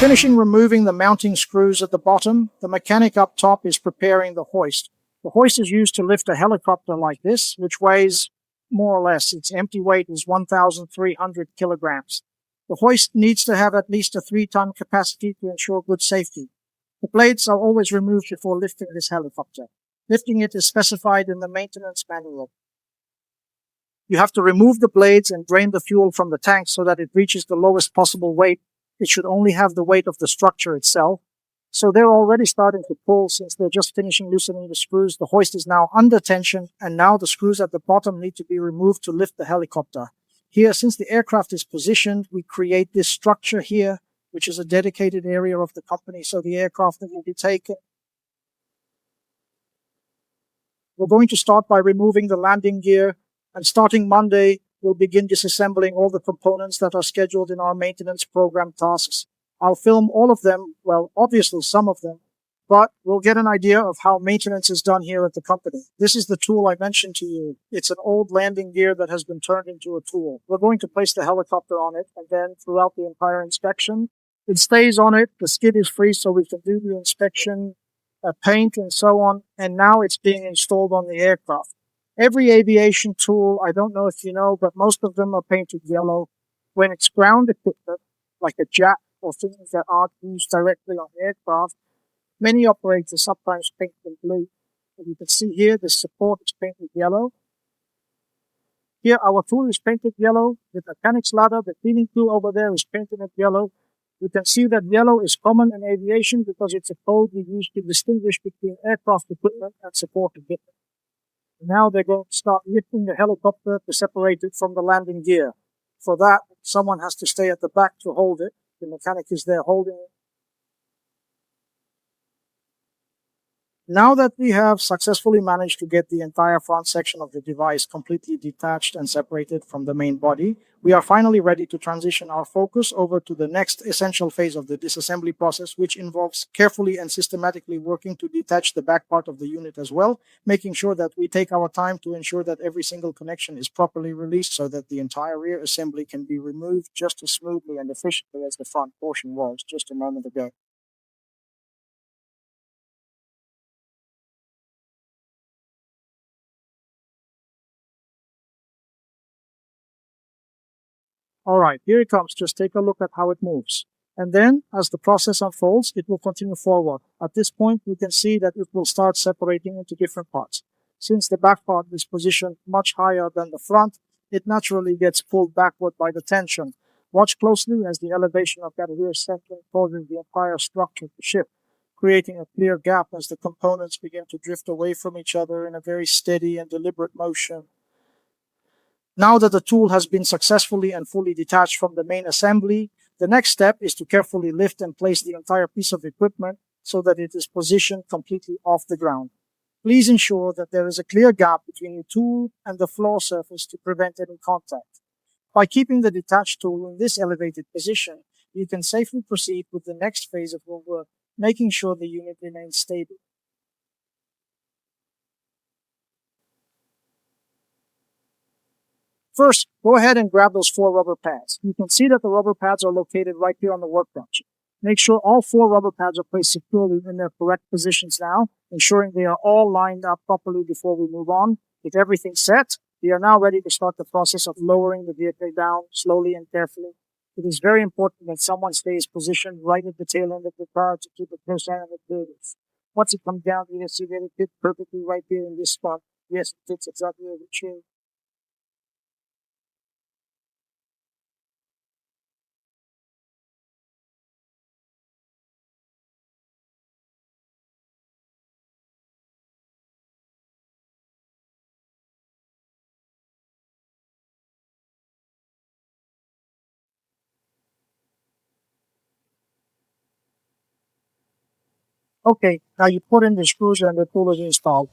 Finishing removing the mounting screws at the bottom, the mechanic up top is preparing the hoist. The hoist is used to lift a helicopter like this, which weighs more or less. Its empty weight is 1,300 kilograms. The hoist needs to have at least a 3-ton capacity to ensure good safety. The blades are always removed before lifting this helicopter. Lifting it is specified in the maintenance manual. You have to remove the blades and drain the fuel from the tank so that it reaches the lowest possible weight. It should only have the weight of the structure itself. So they're already starting to pull since they're just finishing loosening the screws. The hoist is now under tension, and now the screws at the bottom need to be removed to lift the helicopter. Here, since the aircraft is positioned, we create this structure here, which is a dedicated area of the company, so the aircraft will be taken. We're going to start by removing the landing gear, and starting Monday, we'll begin disassembling all the components that are scheduled in our maintenance program tasks. I'll film all of them, well, obviously some of them, but we'll get an idea of how maintenance is done here at the company. This is the tool I mentioned to you. It's an old landing gear that has been turned into a tool. We're going to place the helicopter on it, and then throughout the entire inspection, it stays on it. The skid is free so we can do the inspection, paint and so on, and now it's being installed on the aircraft. Every aviation tool, I don't know if you know, but most of them are painted yellow. When it's ground equipment, like a jack or things that aren't used directly on the aircraft, many operators sometimes paint them blue. As you can see here, the support is painted yellow. Here, our tool is painted yellow. The mechanic's ladder, the cleaning tool over there is painted yellow. You can see that yellow is common in aviation because it's a code we use to distinguish between aircraft equipment and support equipment. Now they're going to start lifting the helicopter to separate it from the landing gear. For that, someone has to stay at the back to hold it. The mechanic is there holding it. Now that we have successfully managed to get the entire front section of the device completely detached and separated from the main body, we are finally ready to transition our focus over to the next essential phase of the disassembly process, which involves carefully and systematically working to detach the back part of the unit as well, making sure that we take our time to ensure that every single connection is properly released so that the entire rear assembly can be removed just as smoothly and efficiently as the front portion was just a moment ago. All right, here it comes. Just take a look at how it moves. And then, as the process unfolds, it will continue forward. At this point, we can see that it will start separating into different parts. Since the back part is positioned much higher than the front, it naturally gets pulled backward by the tension. Watch closely as the elevation of that rear section causes the entire structure to shift, creating a clear gap as the components begin to drift away from each other in a very steady and deliberate motion. Now that the tool has been successfully and fully detached from the main assembly, the next step is to carefully lift and place the entire piece of equipment so that it is positioned completely off the ground. Please ensure that there is a clear gap between your tool and the floor surface to prevent any contact. By keeping the detached tool in this elevated position, you can safely proceed with the next phase of your work, making sure the unit remains stable. First, go ahead and grab those 4 rubber pads. You can see that the rubber pads are located right here on the workbench. Make sure all 4 rubber pads are placed securely in their correct positions now, ensuring they are all lined up properly before we move on. With everything set, we are now ready to start the process of lowering the vehicle down slowly and carefully. It is very important that someone stays positioned right at the tail end of the car to keep it close and it. Once it comes down, you can see that it fits perfectly right there in this spot. Yes, it fits exactly as it should. Okay, now you put in the screws and the tool is installed.